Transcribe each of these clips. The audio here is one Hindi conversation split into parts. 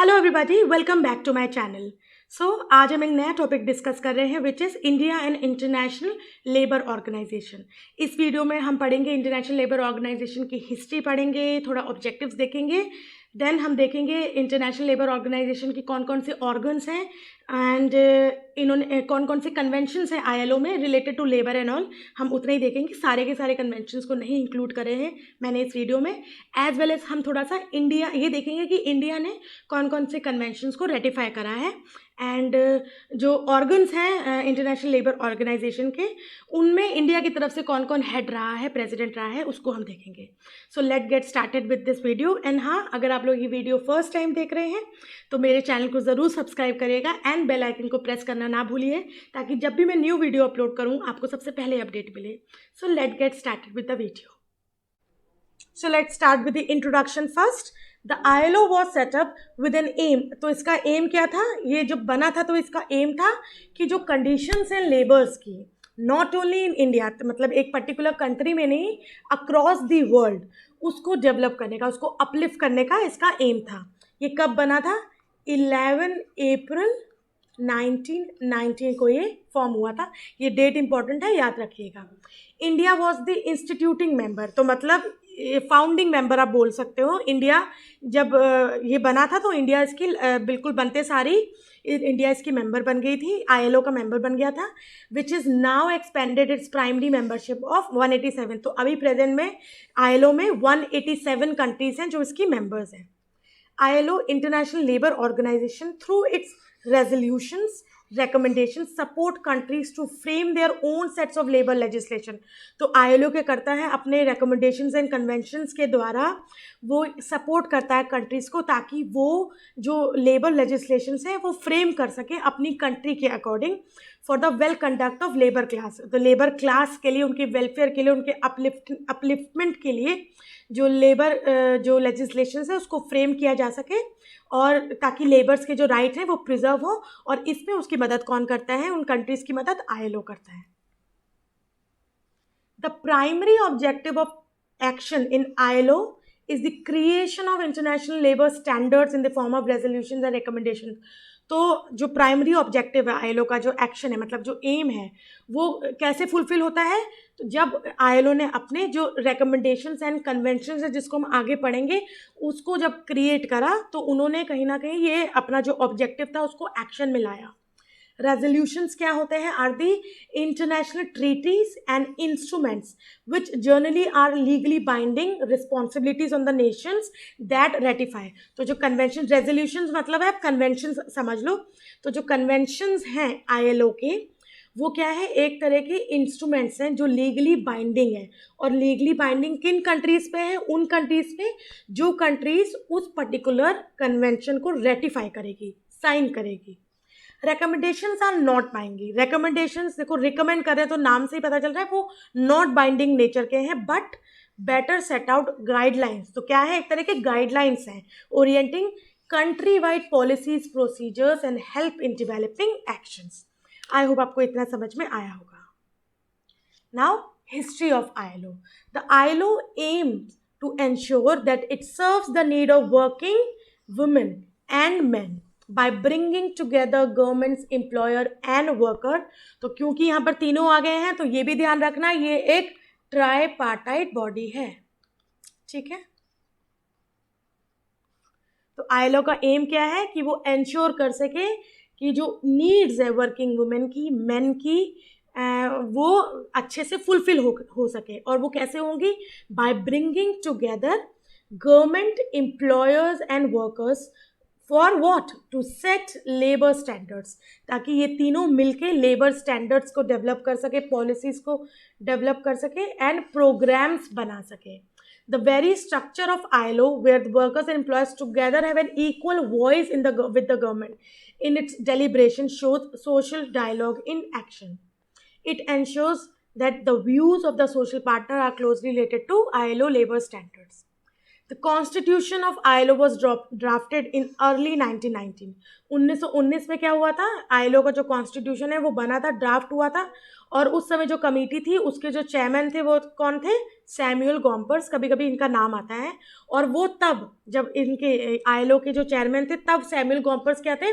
Hello everybody, welcome back to my channel. आज हम एक नया टॉपिक डिस्कस कर रहे हैं which is India and international labour organisation. इस वीडियो में हम पढ़ेंगे इंटरनेशनल लेबर ऑर्गेनाइजेशन की हिस्ट्री पढ़ेंगे, थोड़ा ऑब्जेक्टिव्स देखेंगे, देन हम देखेंगे इंटरनेशनल लेबर ऑर्गेनाइजेशन की कौन कौन से ऑर्गन्स हैं एंड इन्होंने कौन कौन से कन्वेंशंस हैं आईएलओ में related to labour and all. हम उतना ही देखेंगे, सारे के सारे कन्वेंशंस को नहीं इंक्लूड करे हैं मैंने इस वीडियो में। एज वेल एज हम थोड़ा सा इंडिया ये देखेंगे कि इंडिया ने कौन कौन से कन्वेंशंस को रेटिफाई करा है एंड जो ऑर्गन्स हैं इंटरनेशनल लेबर ऑर्गेनाइजेशन के, उनमें इंडिया की तरफ से कौन कौन हेड रहा है, प्रेसिडेंट रहा है, उसको हम देखेंगे। सो let get started with this video. And हाँ, अगर आप लोग ये वीडियो फर्स्ट टाइम देख रहे हैं तो मेरे चैनल को ज़रूर सब्सक्राइब करिएगा एंड बेल आइकन को प्रेस करना ना भूलिए, ताकि जब भी मैं न्यू वीडियो अपलोड करूँ आपको सबसे पहले अपडेट मिले। So let get started with the video. So let start with the introduction first. The ILO was set up with an aim. तो इसका एम क्या था, ये जब बना था तो इसका एम था कि जो कंडीशंस हैं लेबर्स की, नॉट ओनली इन इंडिया, मतलब एक पर्टिकुलर कंट्री में नहीं, अक्रॉस द वर्ल्ड, उसको डेवलप करने का, उसको अपलिफ्ट करने का इसका एम था। ये कब बना था? 11 अप्रैल 1919 को ये फॉर्म हुआ था। ये डेट इंपॉर्टेंट है, याद रखिएगा। India was the instituting member, तो मतलब फाउंडिंग मेंबर आप बोल सकते हो। इंडिया जब ये बना था तो इंडिया इसकी बिल्कुल बनते सारी इंडिया इसकी मेंबर बन गई थी, ILO का मेंबर बन गया था, which is now expanded its primary membership of 187। तो अभी प्रेजेंट में ILO में 187 कंट्रीज़ हैं जो इसकी मेंबर्स हैं। ILO international labour organisation through its resolutions, recommendations support countries to frame their own sets of labor legislation। तो ILO क्या करता है, अपने recommendations and conventions के द्वारा वो सपोर्ट करता है कंट्रीज़ को, ताकि वो जो लेबर legislations हैं वो फ्रेम कर सके अपनी कंट्री के according for the well conduct of labour class. तो लेबर क्लास के लिए, उनके वेलफेयर के लिए, उनके अपलिफ्टमेंट के लिए जो लेबर जो लेजिस्लेशंस है उसको फ्रेम किया जा सके, और ताकि लेबर्स के जो राइट हैं वो प्रिजर्व हो। और इसमें उसकी मदद कौन करता है? उन कंट्रीज़ की मदद ILO करता है। The primary objective of action in ILO is the creation of international labor standards in the form of resolutions and recommendations। तो जो प्राइमरी ऑब्जेक्टिव है ILO का, जो एक्शन है, मतलब जो एम है, वो कैसे फुलफिल होता है? तो जब ILO ने अपने जो रिकमेंडेशंस एंड कन्वेंशंस है, जिसको हम आगे पढ़ेंगे, उसको जब क्रिएट करा तो उन्होंने कहीं ना कहीं ये अपना जो ऑब्जेक्टिव था उसको एक्शन में लाया। रेजोल्यूशंस क्या होते हैं? Are the international treaties and instruments which generally are legally binding responsibilities on the nations that ratify. तो जो कन्वेंशन, रेजोल्यूशंस मतलब है, कन्वेंशन समझ लो। तो जो कन्वेंशंस हैं ILO के, वो क्या है? एक तरह के इंस्ट्रूमेंट्स हैं जो लीगली बाइंडिंग है। और लीगली बाइंडिंग किन कंट्रीज़ पे है? उन कंट्रीज़ पे जो कंट्रीज़ उस पर्टिकुलर कन्वेंशन को रेटिफाई करेगी, साइन करेगी। Recommendations are not binding. Recommendations देखो, रिकमेंड कर रहे हैं तो नाम से ही पता चल रहा है वो नॉट बाइंडिंग नेचर के हैं, but better set out guidelines. तो क्या है? एक तरह के गाइडलाइंस हैं orienting country wide policies, procedures and help in developing actions. I hope आपको इतना समझ में आया होगा। Now history of ILO। The ILO aims to ensure that it serves the need of working women and men by bringing together governments, employer and worker। तो क्योंकि यहाँ पर तीनों आ गए हैं तो ये भी ध्यान रखना, ये एक ट्राइपार्टाइट बॉडी है, ठीक है। तो ILO का एम क्या है कि वो एंश्योर कर सके कि जो नीड्स है वर्किंग वुमेन की, मेन की, वो अच्छे से फुलफिल हो सके। और वो कैसे होंगी? By bringing together government, employers and workers for what? To set labour standards, ताकि ये तीनों मिलके लेबर स्टैंडर्ड्स को डेवलप कर सके, पॉलिसीज को डेवलप कर सके एंड प्रोग्राम्स बना सके। The very structure of ILO, where the workers and employers together have an equal voice with the government in its deliberation, shows social dialogue in action. It ensures that the views of the social partner are closely related to ILO labor standards। The constitution of ILO was drafted in early 1919। 1919 में क्या हुआ था, आईएलओ का जो कॉन्स्टिट्यूशन है वो बना था, ड्राफ्ट हुआ था, और उस समय जो कमेटी थी उसके जो चेयरमैन थे वो कौन थे, सैमुअल गॉम्पर्स, कभी कभी इनका नाम आता है। और वो तब जब इनके आईएलओ के जो चेयरमैन थे तब सैमुअल गॉम्पर्स क्या थे,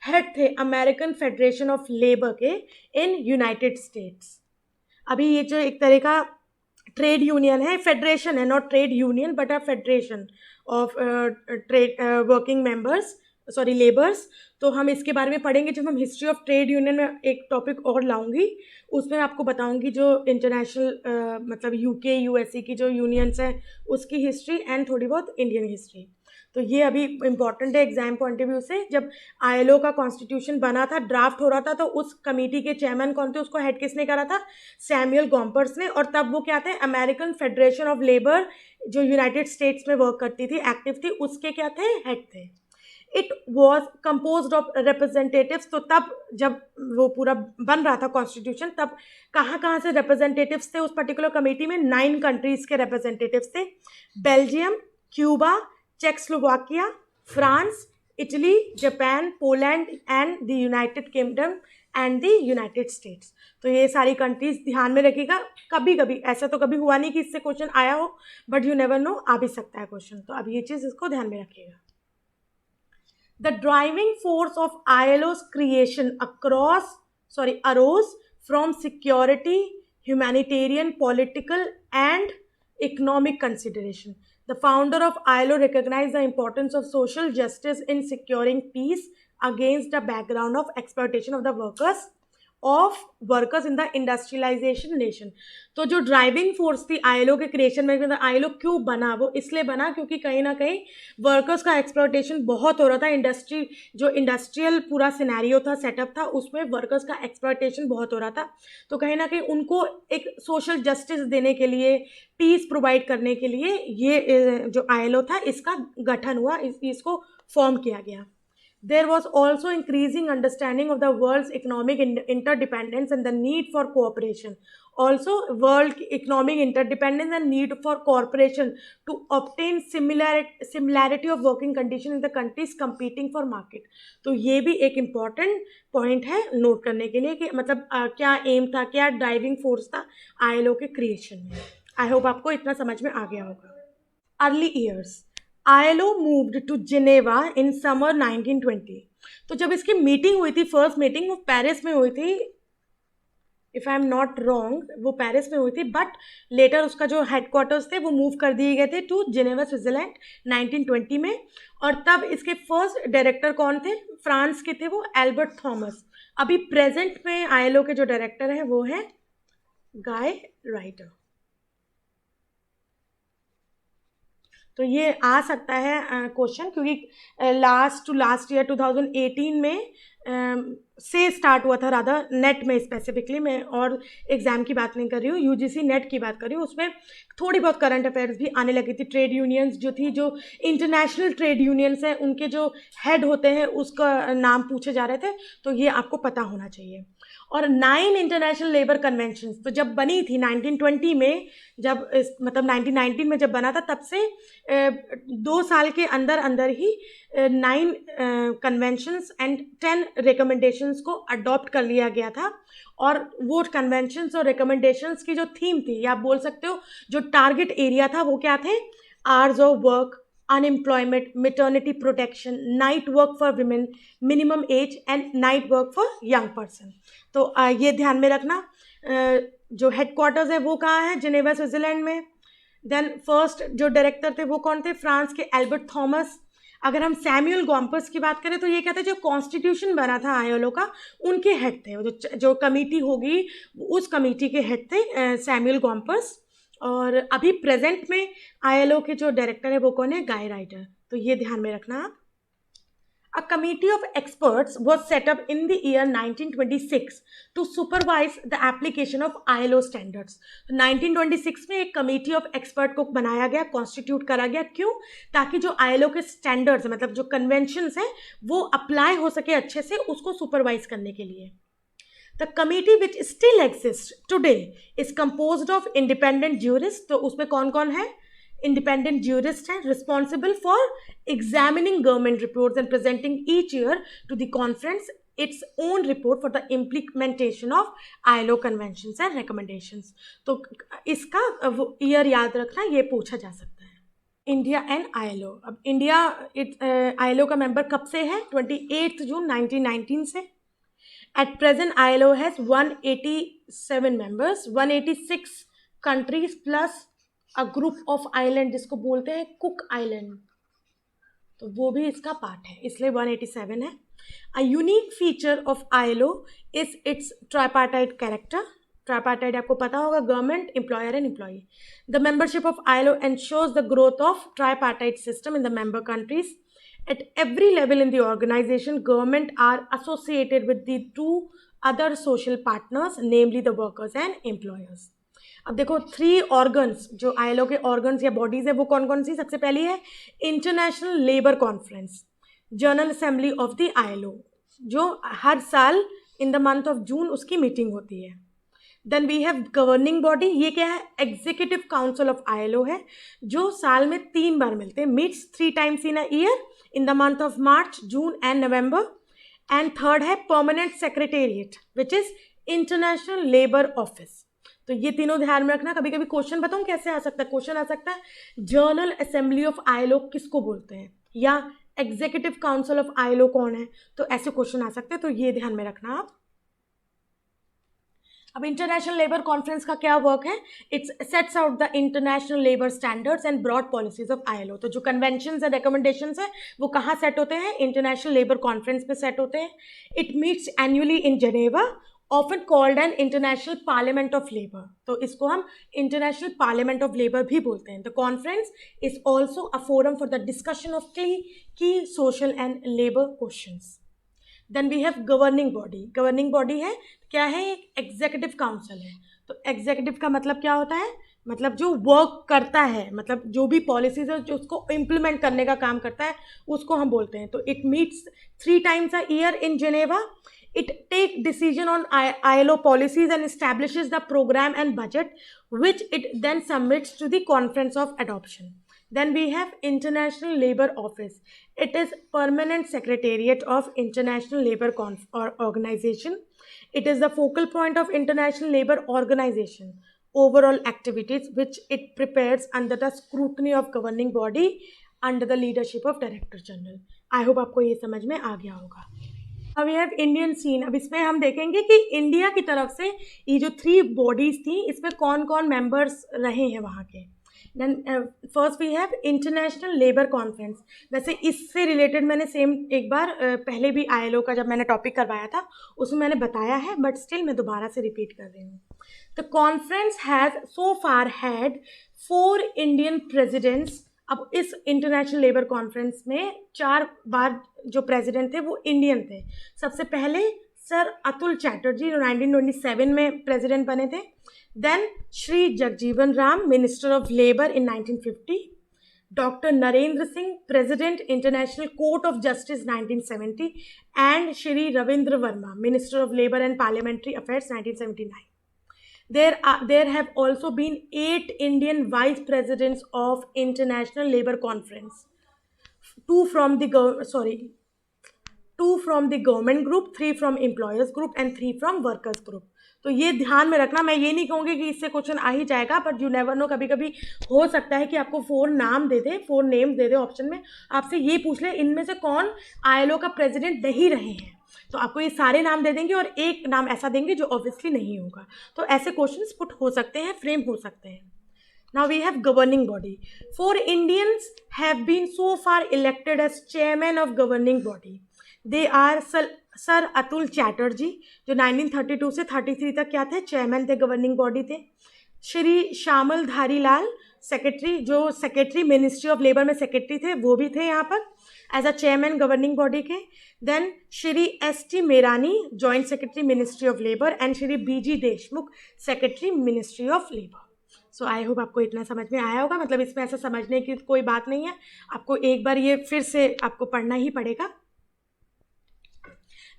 हेड थे अमेरिकन फेडरेशन ऑफ लेबर के इन यूनाइटेड स्टेट्स। अभी ये जो एक तरह का ट्रेड यूनियन है, फेडरेशन है, not trade union but a federation of trade working members, sorry labours. तो हम इसके बारे में पढ़ेंगे जब हम हिस्ट्री ऑफ ट्रेड यूनियन में एक टॉपिक और लाऊंगी, उसमें आपको बताऊंगी जो इंटरनेशनल मतलब यूके यूएसए की जो यूनियंस हैं उसकी हिस्ट्री एंड थोड़ी बहुत इंडियन हिस्ट्री। तो ये अभी इम्पॉर्टेंट है एग्जाम पॉइंट ऑफ व्यू से। जब आईएलओ का कॉन्स्टिट्यूशन बना था, ड्राफ्ट हो रहा था, तो उस कमेटी के चेयरमैन कौन थे, उसको हेड किसने करा था, सैमुअल गॉम्पर्स ने। और तब वो क्या थे, अमेरिकन फेडरेशन ऑफ लेबर जो यूनाइटेड स्टेट्स में वर्क करती थी, एक्टिव थी, उसके क्या थे, हेड थे। It was compose of representatives. तो तब जब वो पूरा बन रहा था कॉन्स्टिट्यूशन, तब कहाँ कहाँ से रिप्रेजेंटेटिव्स थे उस पर्टिकुलर कमेटी में, 9 कंट्रीज के रिप्रेजेंटेटिव्स थे, Belgium, Cuba, Czechoslovakia, France, Italy, Japan, Poland and the United kingdom and the United states. तो ये सारी कंट्रीज ध्यान में रखिएगा। कभी कभी ऐसा तो कभी हुआ नहीं कि इससे क्वेश्चन आया हो, बट यू नेवर नो, आ भी सकता है क्वेश्चन, तो अब ये चीज़ इसको ध्यान में रखिएगा। The driving force of ILO's creation arose from security, humanitarian, political, and economic consideration. The founder of ILO recognized the importance of social justice in securing peace against the background of exploitation of the workers in the industrialisation nation. तो जो ड्राइविंग फोर्स थी आईएलओ के क्रिएशन में, आईएलओ क्यों बना, वो इसलिए बना क्योंकि कहीं ना कहीं वर्कर्स का एक्सप्लॉयटेशन बहुत हो रहा था। जो इंडस्ट्रियल पूरा सिनेरियो था, सेटअप था, उसमें वर्कर्स का एक्सप्लॉयटेशन बहुत हो रहा था। तो कहीं ना कहीं उनको एक सोशल जस्टिस देने के लिए, पीस प्रोवाइड करने के लिए ये जो आईएलओ था इसका गठन हुआ, इसको फॉर्म किया गया। There was also increasing understanding of the world's economic interdependence and the need for cooperation. Also, world economic interdependence and need for cooperation to obtain similarity of working condition in the countries competing for market. तो ये भी एक important point है नोट करने के लिए कि मतलब क्या एम था, क्या ड्राइविंग फोर्स था आईएलओ के क्रिएशन में। आई होप आपको इतना समझ में आ गया होगा। Early years, ILO moved to Geneva in summer 1920। तो जब इसकी मीटिंग हुई थी, फर्स्ट मीटिंग, वो पेरिस में हुई थी, if I am not wrong, वो पेरिस में हुई थी, बट लेटर उसका जो हेडक्वार्टर्स थे वो मूव कर दिए गए थे टू जिनेवा, स्विट्जरलैंड 1920 में। और तब इसके फर्स्ट डायरेक्टर कौन थे, फ्रांस के थे वो, एल्बर्ट थॉमस। अभी प्रेजेंट में ILO के जो डायरेक्टर हैं वो है गाय राइटर। तो ये आ सकता है क्वेश्चन, क्योंकि लास्ट ईयर 2018 में से स्टार्ट हुआ था, राधा नेट में स्पेसिफिकली, मैं और एग्जाम की बात नहीं कर रही हूँ, यूजीसी नेट की बात कर रही हूँ। उसमें थोड़ी बहुत करंट अफेयर्स भी आने लगी थी। ट्रेड यूनियंस जो थी, जो इंटरनेशनल ट्रेड यूनियंस हैं, उनके जो हेड होते हैं उसका नाम पूछे जा रहे थे, तो ये आपको पता होना चाहिए। और 9 इंटरनेशनल लेबर कन्वेंशन तो जब बनी थी 1920 में, जब मतलब 1919 में जब बना था, तब से 2 साल के अंदर अंदर ही 9 कन्वेंशंस एंड 10 रिकमेंडेशंस को अडॉप्ट कर लिया गया था। और वो कन्वेंशंस और रिकमेंडेशंस की जो थीम थी, या आप बोल सकते हो जो टारगेट एरिया था, वो क्या थे, hours of work, unemployment, maternity protection, night work for women, minimum age and night work for young person. तो ये ध्यान में रखना। जो हेडक्वार्टर्स है वो कहाँ है, जिनेवा, स्विट्जरलैंड में। देन फर्स्ट जो डायरेक्टर थे वो कौन थे, फ्रांस के एल्बर्ट थॉमस। अगर हम सैमुअल गॉम्पर्स की बात करें तो ये कहते हैं जो कॉन्स्टिट्यूशन बना था आईएलओ का, उनके हेड थे, जो कमेटी होगी उस कमेटी के हेड थे सैमुअल गॉम्पर्स। और अभी प्रेजेंट में आईएलओ के जो डायरेक्टर है वो कौन है, गाय राइटर। तो ये ध्यान में रखना। A committee of experts was set up in the year 1926 to supervise the application of ILO standards. 1926 में एक कमेटी ऑफ एक्सपर्ट को बनाया गया, कॉन्स्टिट्यूट करा गया। क्यों? ताकि जो ILO के स्टैंडर्ड्स, मतलब जो कन्वेंशंस हैं, वो अप्लाई हो सके अच्छे से, उसको सुपरवाइज करने के लिए। The committee which still exists today is composed of independent jurists। तो उसमें कौन कौन है, इंडिपेंडेंट ज्यूरिस्ट हैं, responsible for examining government reports and presenting each year to the conference its own report for the implementation of ILO conventions and recommendations. तो इसका ईयर याद रखना, ये पूछा जा सकता है। इंडिया एंड ILO, अब इंडिया ILO का मेंबर कब से है? 28 जून 1919 से। At present ILO has 187 members, 186 countries plus a group of island जिसको बोलते हैं कुक आइलैंड, तो वो भी इसका पार्ट है, इसलिए 187 है। A unique feature of ILO is its tripartite character. Tripartite आपको पता होगा, government, employer and employee. The membership of ILO ensures the growth of tripartite system in the member countries. At every level in the organization, government are associated with the two other social partners, namely the workers and employers. अब देखो 3 ऑर्गन्स जो ILO के ऑर्गन्स या बॉडीज है वो कौन कौन सी? सबसे पहली है international labour conference, general assembly of the ILO, जो हर साल in the month of June उसकी मीटिंग होती है। Then we have governing body, ये क्या है? एग्जीक्यूटिव काउंसिल ऑफ ILO है, जो साल में 3 बार मिलते हैं, meets 3 times in a year in the month of March, June and November. And third है permanent secretariat which is international labour office. तो ये तीनों ध्यान में रखना। कभी कभी क्वेश्चन बताऊँ कैसे आ सकता है? क्वेश्चन आ सकता है जर्नल असेंबली ऑफ ILO किसको बोलते हैं, या एग्जीक्यूटिव काउंसिल ऑफ ILO कौन है, तो ऐसे क्वेश्चन आ सकते हैं, तो ये ध्यान में रखना आप। अब इंटरनेशनल लेबर कॉन्फ्रेंस का क्या वर्क है? Its sets out the international labour standards and broad policies of ILO। तो जो कन्वेंशंस एंड रिकमेंडेशंस है वो कहाँ सेट होते हैं? इंटरनेशनल लेबर कॉन्फ्रेंस पे सेट होते हैं। It meets annually in Geneva, often called an international parliament of labour, तो इसको हम इंटरनेशनल पार्लियामेंट ऑफ लेबर भी बोलते हैं। The conference is also a forum for the discussion of की social and labour questions. Then we have governing body. Governing body है क्या है? एक एग्जीक्यूटिव काउंसिल है। तो एग्जीक्यूटिव का मतलब क्या होता है? मतलब जो वर्क करता है, मतलब जो भी पॉलिसीज है जो उसको इम्प्लीमेंट करने का काम करता है, उसको हम बोलते हैं। तो it meets 3 times a year in Geneva. It take decision on ILO policies and establishes the program and budget, which it then submits to the conference of adoption. Then we have International Labour Office. It is permanent secretariat of International Labour Organization. It is the focal point of International Labour Organization overall activities, which it prepares under the scrutiny of governing body under the leadership of Director General. I hope आपको ये समझ में आ गया होगा। अब वी हैव इंडियन सीन। अब इसमें हम देखेंगे कि इंडिया की तरफ से ये जो 3 बॉडीज थी इसमें कौन कौन मेंबर्स रहे हैं वहाँ के। Then first we have international labour conference. वैसे इससे रिलेटेड मैंने सेम एक बार पहले भी ILO का जब मैंने टॉपिक करवाया था उसमें मैंने बताया है, बट स्टिल मैं दोबारा से रिपीट कर रही हूँ। The conference has so far had 4 Indian president's. अब इस इंटरनेशनल लेबर कॉन्फ्रेंस में 4 बार जो प्रेसिडेंट थे वो इंडियन थे। सबसे पहले सर अतुल चैटर्जी जो 1927 में प्रेसिडेंट बने थे। Then Shri Jagjivan Ram, minister of labour in 1950। Doctor Narendra Singh, president international court of justice 1970। And Shri Ravindra Verma, minister of labour and parliamentary affairs 1979। There have also been 8 Indian vice presidents of International Labour Conference. 2 from the government group, 3 from employers group and 3 from workers group. तो ये ध्यान में रखना। मैं ये नहीं कहूँगी कि इससे क्वेश्चन आ ही जाएगा, बट यू नेवर नो, कभी कभी हो सकता है कि आपको 4 नाम दे दे, 4 नेम्स दे दे ऑप्शन में, आपसे ये पूछ ले इनमें से कौन ILO का प्रेसिडेंट नहीं रहे हैं, तो आपको ये सारे नाम दे देंगे और एक नाम ऐसा देंगे जो ऑब्वियसली नहीं होगा। तो ऐसे क्वेश्चंस पुट हो सकते हैं, फ्रेम हो सकते हैं। Now we have governing body. 4 Indians have been so far elected as chairman of governing body. They are sir Atul Chatterjee जो 1932 से 33 तक क्या थे? चेयरमैन थे, गवर्निंग बॉडी थे। श्री श्यामल धारी लाल, सेक्रेटरी, जो सेक्रेटरी मिनिस्ट्री ऑफ लेबर में सेक्रेटरी थे, वो भी थे यहाँ पर as a chairman governing body के। Then Shri ST Merani, joint secretary ministry of labour, and Shri BG Deshmukh, secretary ministry of labour. So I hope आपको इतना समझ में आया होगा। मतलब इसमें ऐसा समझने की कोई बात नहीं है, आपको एक बार ये फिर से आपको पढ़ना ही पड़ेगा।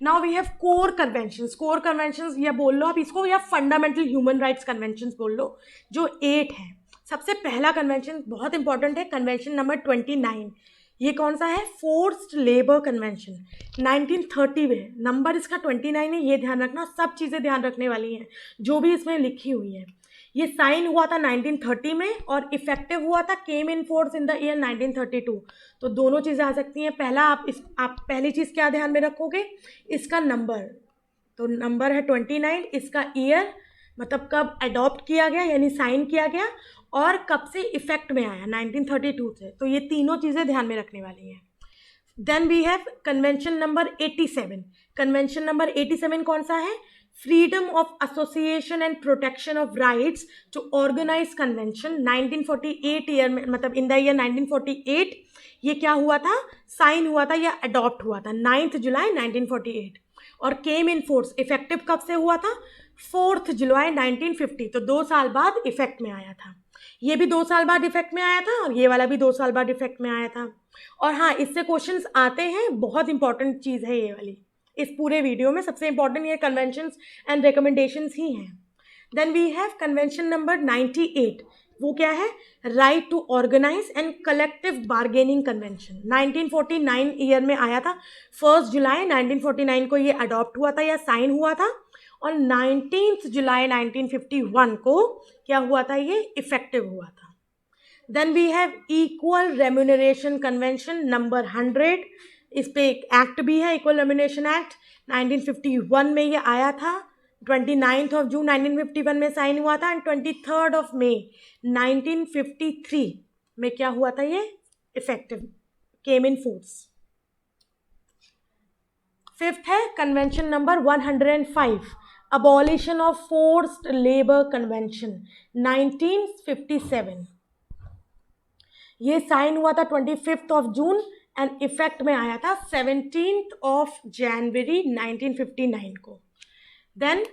Now we have core conventions. Core conventions या बोल लो आप इसको, या फंडामेंटल ह्यूमन राइट्स कन्वेंशंस बोल लो, जो 8 हैं। सबसे पहला कन्वेंशन बहुत इंपॉर्टेंट है, कन्वेंशन नंबर 29। ये कौन सा है? फोर्स्ड लेबर कन्वेंशन 1930 में। नंबर इसका 29 है, ये ध्यान रखना, सब चीज़ें ध्यान रखने वाली हैं जो भी इसमें लिखी हुई है। ये साइन हुआ था 1930 में और इफेक्टिव हुआ था, came in force in the year 1932। तो दोनों चीज़ें आ सकती हैं। पहला आप पहली चीज़ क्या ध्यान में रखोगे? इसका नंबर, तो नंबर है 29, इसका ईयर मतलब कब अडॉप्ट किया गया यानी साइन किया गया, और कब से इफेक्ट में आया 1932 से। तो ये तीनों चीज़ें ध्यान में रखने वाली हैं। Then we have convention number 87। Convention number 87 कौन सा है? Freedom of association and protection of rights to organise convention 1948 year में, मतलब इन द ईयर 1948 ये क्या हुआ था? साइन हुआ था या अडॉप्ट हुआ था 9 जुलाई 1948। और केम इन फोर्स इफेक्टिव कब से हुआ था? 4 जुलाई 1950। तो 2 साल बाद इफेक्ट में आया था। ये भी 2 साल बाद इफेक्ट में आया था और ये वाला भी 2 साल बाद इफेक्ट में आया था। और हाँ, इससे क्वेश्चंस आते हैं, बहुत इंपॉर्टेंट चीज़ है ये वाली। इस पूरे वीडियो में सबसे इंपॉर्टेंट ये कन्वेंशंस एंड रिकमेंडेशंस ही हैं। Then we have convention number 98। वो क्या है? Right to organise and collective bargaining convention 1949 year में आया था। 1 जुलाई 1949 को ये अडॉप्ट हुआ था या साइन हुआ था, और 19 जुलाई 1951 को क्या हुआ था? ये इफेक्टिव हुआ था। Then we have equal remuneration convention number 100। इस पे एक एक्ट भी है, इक्वल रेम्यूनरेशन एक्ट 1951 में ये आया था। 29 जून 1951 में साइन हुआ था एंड 23 मई 1953 में क्या हुआ था? ये effective, came in force. Fifth है convention number 105, abolition of forced labour convention 1957। ये साइन हुआ था 25 जून एंड इफेक्ट में आया था 17 जनवरी 1959 को। Then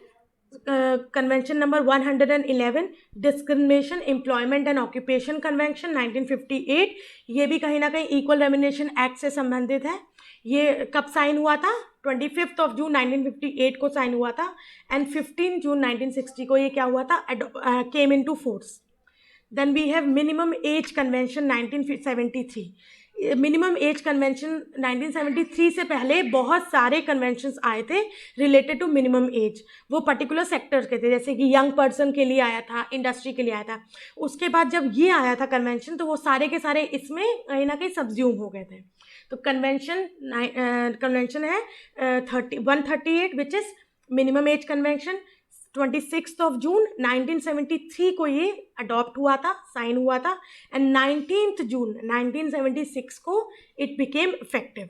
convention number 111, discrimination employment and occupation convention 1958। ये भी कहीं ना कहीं इक्वल रेम्यूनरेशन एक्ट से संबंधित है। ये कब साइन हुआ था? 25 जून 1958 को साइन हुआ था एंड 15 जून 1960 को ये क्या हुआ था? Came into force. Then we have minimum age convention 1973। Minimum age convention 1973 से पहले बहुत सारे कन्वेंशंस आए थे रिलेटेड टू मिनिमम एज। वो पर्टिकुलर सेक्टर्स के थे, जैसे कि यंग पर्सन के लिए आया था, इंडस्ट्री के लिए आया था। उसके बाद जब ये आया था कन्वेंशन, तो वो सारे के सारे इसमें कहीं ना कहीं सब्ज्यूम हो गए थे। तो कन्वेंशन है 138 which is minimum age convention. 26 जून 1973 को ये अडॉप्ट हुआ था, साइन हुआ था, एंड 19 जून 1976 को it became effective.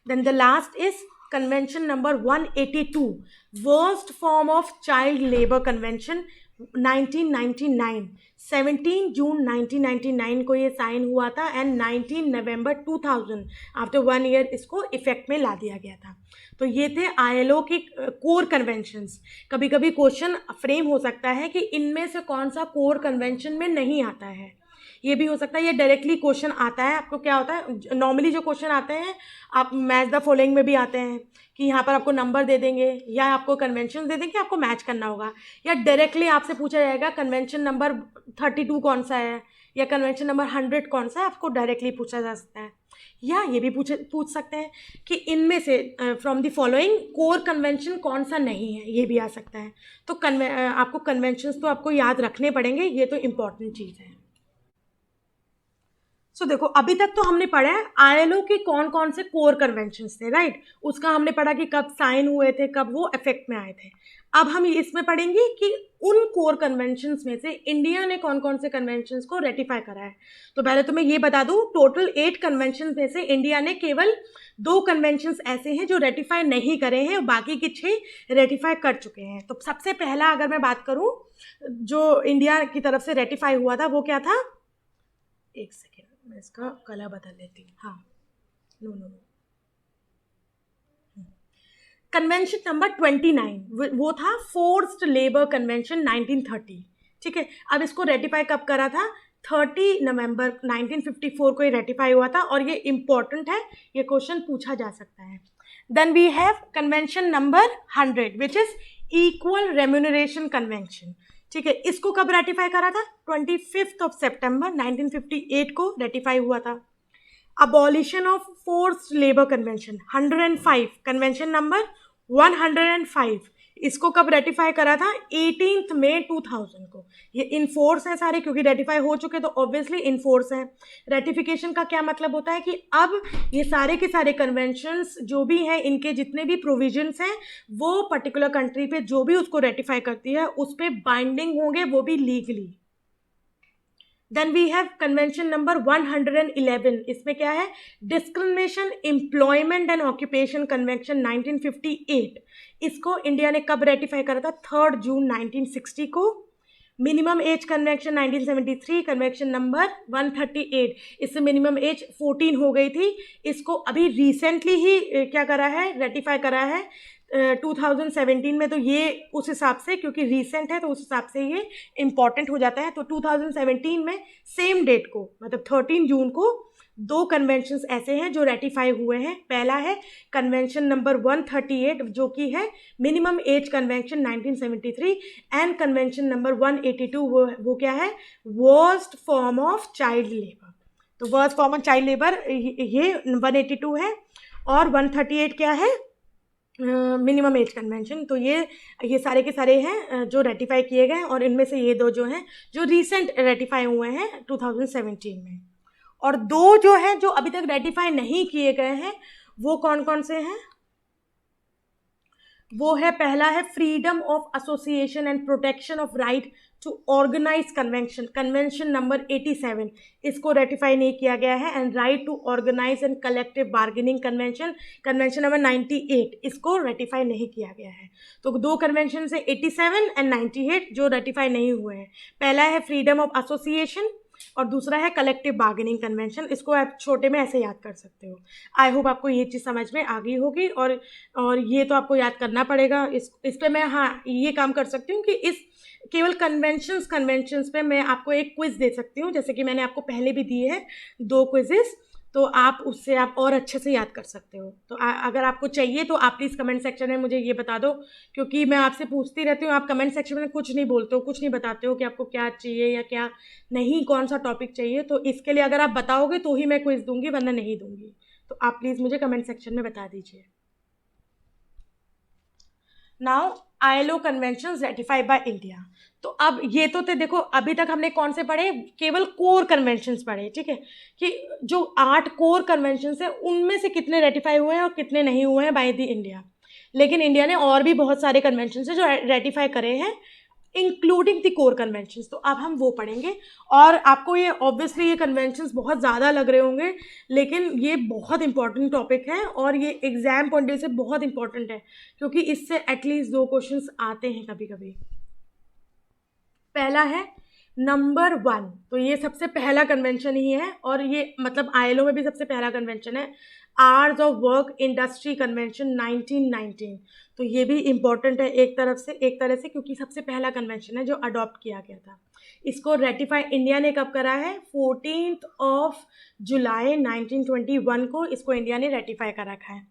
Then the last is convention number 182, worst form of child labour convention 1999। 17 जून 1999 को ये साइन हुआ था एंड 19 नवंबर 2000 आफ्टर 1 ईयर इसको इफेक्ट में ला दिया गया था। तो ये थे ILO के कोर कन्वेंशंस। कभी कभी क्वेश्चन फ्रेम हो सकता है कि इनमें से कौन सा कोर कन्वेंशन में नहीं आता है, ये भी हो सकता है। ये डायरेक्टली क्वेश्चन आता है आपको। क्या होता है नॉर्मली जो क्वेश्चन आते हैं, आप मैच द फॉलोइंग में भी आते हैं कि यहाँ पर आपको नंबर दे देंगे या आपको कन्वेंशन दे देंगे, आपको मैच करना होगा, या डायरेक्टली आपसे पूछा जाएगा कन्वेंशन नंबर 32 कौन सा है या कन्वेंशन नंबर 100 कौन सा है, आपको डायरेक्टली पूछा जा सकता है। या ये भी पूछ सकते हैं कि इनमें से from the following core convention कौन सा नहीं है, ये भी आ सकता है। तो आपको कन्वेंशंस तो आपको याद रखने पड़ेंगे, ये तो इम्पॉर्टेंट चीज़ है। सो देखो, अभी तक तो हमने पढ़ा है ILO के कौन कौन से कोर कन्वेंशंस थे, राइट। उसका हमने पढ़ा कि कब साइन हुए थे, कब वो इफेक्ट में आए थे। अब हम इसमें पढ़ेंगे कि उन कोर कन्वेंशंस में से इंडिया ने कौन कौन से कन्वेंशंस को रेटिफाई करा है। तो पहले तो मैं ये बता दूं, टोटल 8 कन्वेंशंस में से इंडिया ने केवल 2 कन्वेंशंस ऐसे हैं जो रेटिफाई नहीं करे हैं और बाकी के 6 रेटिफाई कर चुके हैं। तो सबसे पहला अगर मैं बात करूं जो इंडिया की तरफ से रेटिफाई हुआ था, वो क्या था? एक सेकेंड, मैं इसका कलर बदल लेती हूँ। हाँ, नो कन्वेंशन नंबर 29 वो था फोर्स्ड लेबर कन्वेंशन 1930। ठीक है, अब इसको रेटिफाई कब करा था? 30 नवंबर 1954 को ये रेटिफाई हुआ था और ये इंपॉर्टेंट है, ये क्वेश्चन पूछा जा सकता है। Then we have convention number 100 which is equal remuneration convention. ठीक है, इसको कब रेटिफाई करा था? 25 सितंबर 1958 को रेटिफाई हुआ था। Abolition of forced labour convention 105, convention number 105, इसको कब रेटिफाई करा था? 18 मई 2000 को। ये इनफोर्स है सारे, क्योंकि रेटिफाई हो चुके तो ऑब्वियसली इनफोर्स है। रेटिफिकेशन का क्या मतलब होता है कि अब ये सारे के सारे कन्वेंशंस जो भी हैं, इनके जितने भी प्रोविजंस हैं, वो पर्टिकुलर कंट्री पे जो भी उसको रेटिफाई करती है उस पर बाइंडिंग होंगे, वो भी legally. Then we have convention number 111, इसमें क्या है? Discrimination employment and occupation convention 1958, इसको इंडिया ने कब रेटिफाई करा था? 3 जून 1960 को। Minimum age convention 1973, convention number 138, इससे मिनिमम एज 14 हो गई थी, इसको अभी रिसेंटली ही क्या करा है? रेटिफाई करा है 2017 में। तो ये उस हिसाब से, क्योंकि रीसेंट है तो उस हिसाब से ये इम्पॉर्टेंट हो जाता है। तो 2017 में सेम डेट को, मतलब 13 जून को, 2 कन्वेंशंस ऐसे हैं जो रेटिफाई हुए हैं। पहला है कन्वेंशन नंबर 138 जो कि है minimum age convention 1973, and convention number 182 वो क्या है? Worst form of child labour. तो worst form of child labour ये 182 है, और 138 क्या है? Minimum age convention. तो ये सारे के सारे हैं जो रेटिफाई किए गए, और इनमें से ये 2 जो हैं जो रीसेंट रेटिफाई हुए हैं 2017 में। और 2 जो हैं जो अभी तक रेटिफाई नहीं किए गए हैं, वो कौन कौन से हैं? वो है, पहला है freedom of association and protection of right to organise convention, convention number 87, इसको रेटिफाई नहीं किया गया है। And right to organise and collective bargaining convention, convention number 98, इसको रेटिफाई नहीं किया गया है। तो 2 कन्वेंशन से 87 एंड 98 जो रेटिफाई नहीं हुए हैं। पहला है फ्रीडम ऑफ एसोसिएशन और दूसरा है कलेक्टिव बार्गेनिंग कन्वेंशन। इसको आप छोटे में ऐसे याद कर सकते हो। आई होप आपको ये चीज़ समझ में आ गई होगी, और ये तो आपको याद करना पड़ेगा। इस पे मैं ये काम कर सकती हूँ कि इस केवल कन्वेंशंस पे मैं आपको एक क्विज़ दे सकती हूँ, जैसे कि मैंने आपको पहले भी दिए हैं 2 क्विजेस, तो आप उससे आप और अच्छे से याद कर सकते हो। तो अगर आपको चाहिए तो आप प्लीज़ कमेंट सेक्शन में मुझे ये बता दो, क्योंकि मैं आपसे पूछती रहती हूँ, आप कमेंट सेक्शन में कुछ नहीं बोलते हो, कुछ नहीं बताते हो कि आपको क्या चाहिए या क्या नहीं, कौन सा टॉपिक चाहिए। तो इसके लिए अगर आप बताओगे तो ही मैं क्विज़ दूंगी, वरना नहीं दूंगी। तो आप प्लीज़ मुझे कमेंट सेक्शन में बता दीजिए। Now ILO convention ratified by India. तो अब ये तो थे, देखो अभी तक हमने कौन से पढ़े? केवल कोर कन्वेंशंस पढ़े, ठीक है, कि जो 8 कोर कन्वेंशंस है उनमें से कितने रेटिफाई हुए हैं और कितने नहीं हुए हैं बाय द इंडिया। लेकिन इंडिया ने और भी बहुत सारे कन्वेंशंस है जो रेटिफाई करे हैं, इंक्लूडिंग द कोर कन्वेंशंस। तो अब हम वो पढ़ेंगे, और आपको ये ऑब्वियसली ये कन्वेंशंस बहुत ज़्यादा लग रहे होंगे, लेकिन ये बहुत इंपॉर्टेंट टॉपिक है, और ये एग्जाम पॉइंट ऑफ व्यू से बहुत इंपॉर्टेंट है, क्योंकि इससे एटलीस्ट 2 क्वेश्चंस आते हैं कभी कभी। पहला है नंबर 1, तो ये सबसे पहला कन्वेंशन ही है, और ये मतलब ILO में भी सबसे पहला कन्वेंशन है, hours of work industry convention 1919। तो ये भी इम्पॉर्टेंट है एक तरह से, क्योंकि सबसे पहला कन्वेंशन है जो अडॉप्ट किया गया था। इसको रेटिफाई इंडिया ने कब करा है? 14 जुलाई 1921 को इसको इंडिया ने रेटिफाई कर रखा है।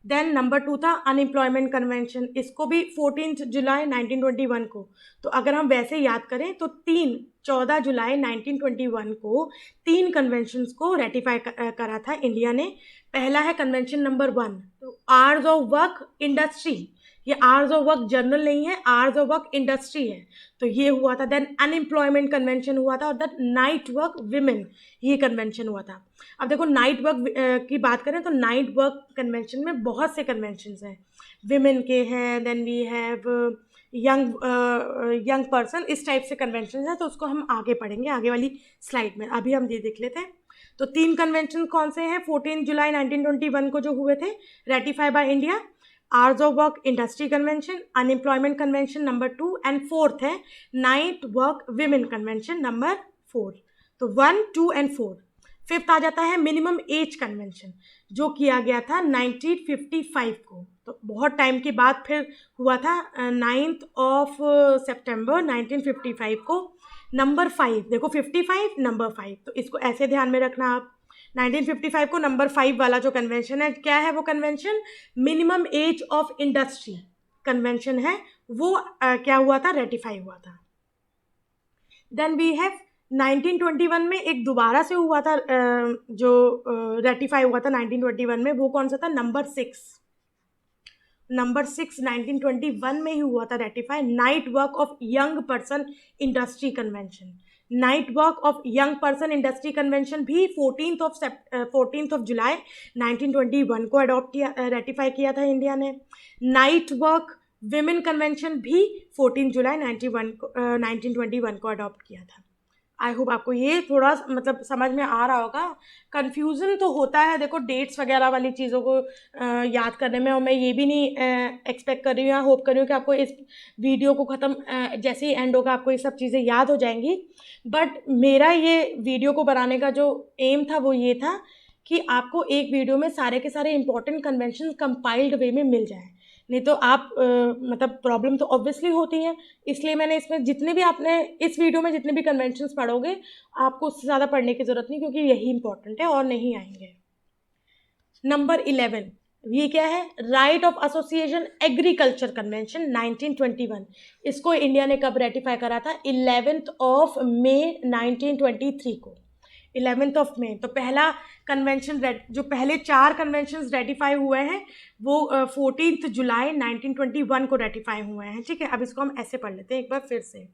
देन नंबर 2 था अनएम्प्लॉयमेंट कन्वेंशन, इसको भी 14 जुलाई 1921 को। तो अगर हम वैसे याद करें तो 14 जुलाई 1921 को 3 कन्वेंशंस को रेटिफाई करा था इंडिया ने। पहला है कन्वेंशन नंबर 1, तो आवर्स ऑफ वर्क इंडस्ट्री, ये आवर्स ऑफ वर्क जर्नल नहीं है, आवर्स ऑफ वर्क इंडस्ट्री है, तो ये हुआ था। देन अनएम्प्लॉयमेंट कन्वेंशन हुआ था, और दैट नाइट वर्क विमेन, ये कन्वेंशन हुआ था। अब देखो नाइट वर्क की बात करें तो नाइट वर्क कन्वेंशन में बहुत से कन्वेंशंस हैं, विमेन के हैं, then we have young person, इस टाइप से कन्वेंशन है। तो उसको हम आगे पढ़ेंगे आगे वाली स्लाइड में। अभी हम ये देख लेते हैं। तो 3 कन्वेंशन कौन से हैं? 14 जुलाई 1921 को जो हुए थे ratify by India, hours of work industry convention, unemployment convention number 2, and 4th है night work women convention number 4। तो 1, 2 एंड 4। 5th आ जाता है मिनिमम एज कन्वेंशन, जो किया गया था 1955 को। तो बहुत टाइम के बाद फिर हुआ था 9 सितंबर 1955 को। नंबर 5 देखो, 55 नंबर 5, तो इसको ऐसे ध्यान में रखना आप। 1955 को नंबर 5 वाला जो कन्वेंशन है, क्या है वो convention? Minimum age of industry convention है, वो क्या हुआ था? रेटिफाई हुआ था। देन वी हैव 1921 में एक दोबारा से हुआ था जो रेटिफाई हुआ था 1921 में, वो कौन सा था? नंबर 6 1921 में ही हुआ था ratify, night work of young person industry convention. Night work of young person industry convention भी 14 जुलाई 1921 को अडॉप्ट किया, रेटिफाई किया था इंडिया ने। नाइट वर्क विमेन कन्वेंशन भी 14 जुलाई 1921 को अडॉप्ट किया था। आई होप आपको ये थोड़ा मतलब समझ में आ रहा होगा। कन्फ्यूज़न तो होता है देखो डेट्स वगैरह वाली चीज़ों को याद करने में, और मैं ये भी नहीं एक्सपेक्ट कर रही हूँ या होप कर रही हूँ कि आपको इस वीडियो को ख़त्म जैसे ही एंड होगा आपको ये सब चीज़ें याद हो जाएंगी। बट मेरा ये वीडियो को बनाने का जो एम था वो ये था कि आपको एक वीडियो में सारे के सारे इंपॉर्टेंट कन्वेंशन कंपाइल्ड वे में मिल जाए, नहीं तो आप मतलब प्रॉब्लम तो ऑब्वियसली होती है। इसलिए मैंने इसमें जितने भी आपने इस वीडियो में जितने भी कन्वेंशंस पढ़ोगे आपको उससे ज़्यादा पढ़ने की ज़रूरत नहीं, क्योंकि यही इंपॉर्टेंट है और नहीं आएंगे। नंबर 11 ये क्या है? Right of association agriculture convention 1921। इसको इंडिया ने कब रेटिफाई करा था? 11 मई 1923 को, 11 मई। तो पहला कन्वेंशन जो पहले 4 कन्वेंशन रेटिफाई हुए हैं वो 14 जुलाई 1921 को रेटिफाई हुए हैं। ठीक है, अब इसको हम ऐसे पढ़ लेते हैं एक बार फिर से।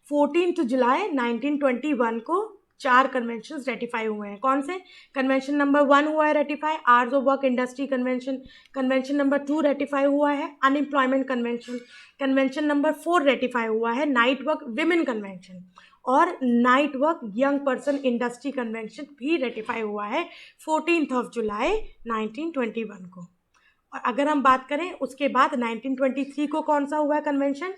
14 जुलाई 1921 को 4 कन्वेंशन रेटिफाई हुए हैं। कौन से? कन्वेंशन नंबर 1 हुआ है ratify, hours of work industry convention. Convention number 2 ratify हुआ है unemployment convention. Convention number 4 ratify हुआ है नाइट वर्क विमेन कन्वेंशन। और night work young person industry convention भी रेटिफाई हुआ है 14 जुलाई 1921 को। और अगर हम बात करें उसके बाद 1923 को कौन सा हुआ है convention?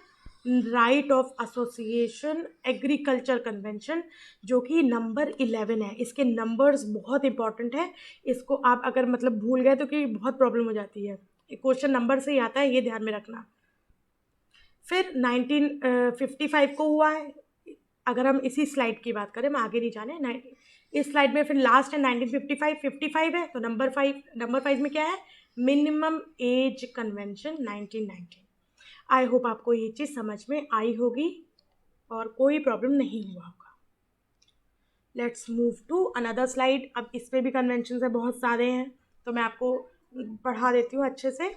Right of association agriculture convention, जो कि नंबर 11 है। इसके नंबर्स बहुत इंपॉर्टेंट है, इसको आप अगर मतलब भूल गए तो कि बहुत प्रॉब्लम हो जाती है। क्वेश्चन नंबर से ही आता है, ये ध्यान में रखना। फिर 1955 को हुआ है। अगर हम इसी स्लाइड की बात करें, मैं आगे नहीं जाने, इस स्लाइड में फिर लास्ट है 1955 है। तो नंबर 5 में क्या है? Minimum age convention 1990। आई होप आपको ये चीज़ समझ में आई होगी और कोई प्रॉब्लम नहीं हुआ होगा। Let's move to another slide. अब इस पर भी कन्वेंशन है, बहुत सारे हैं, तो मैं आपको पढ़ा देती हूँ अच्छे से।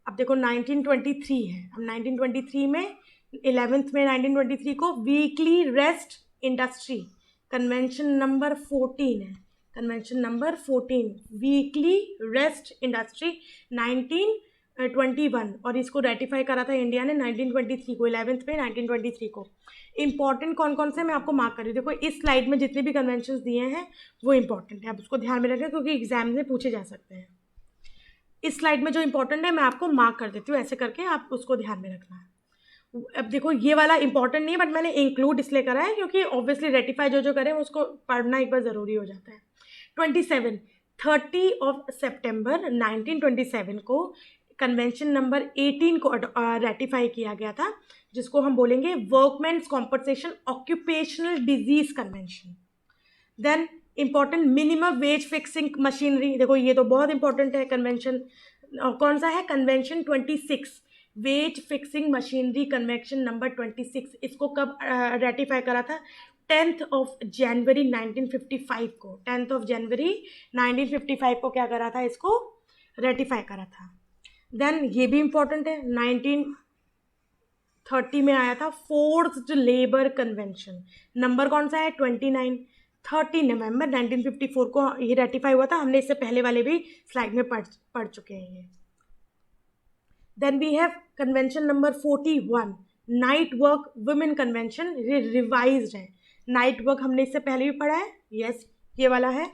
अब देखो 1923 है। अब 1923 में 11 में 1923 को weekly rest industry convention number 14 है। Convention number 14 weekly rest industry 1921, और इसको रेटिफाई करा था इंडिया ने 1923 को, 11 में 1923 को। इंपॉर्टेंट कौन कौन से मैं आपको मार्क कर रही हूँ। देखो इस स्लाइड में जितने भी कन्वेंशंस दिए हैं वो इंपॉर्टेंट है, आप उसको ध्यान में रखें क्योंकि एग्जाम में पूछे जा सकते हैं। इस स्लाइड में जो इंपॉर्टेंट है मैं आपको मार्क कर देती हूँ, ऐसे करके आप उसको ध्यान में रखना है। अब देखो ये वाला इंपॉर्टेंट नहीं है, बट मैंने इंक्लूड इसलिए करा है क्योंकि ऑब्वियसली रेटिफाई जो करें उसको पढ़ना एक बार ज़रूरी हो जाता है। 30 सितंबर 1927 को कन्वेंशन नंबर 18 को रेटिफाई किया गया था, जिसको हम बोलेंगे workmen's compensation occupational disease convention. Then important minimum wage fixing machinery, देखो ये तो बहुत इंपॉर्टेंट है कन्वेंशन। कौन सा है? Convention 26 wage fixing machinery convention number 26। इसको कब रेटिफाई करा था? 10 जनवरी 1955 को। 10 जनवरी 1955 को क्या करा था? इसको रेटिफाई करा था। देन ये भी इंपॉर्टेंट है, 1930 में आया था फोर्स्ड लेबर कन्वेंशन। नंबर कौन सा है? 29। 30 नवंबर 1954 को ये रेटिफाई हुआ था। हमने इससे पहले वाले भी स्लाइड में पढ़ चुके हैं ये। Then we have convention number 41 night work women convention, ये रिवाइज्ड है। नाइट वर्क हमने इससे पहले भी पढ़ा है, यस ये वाला है।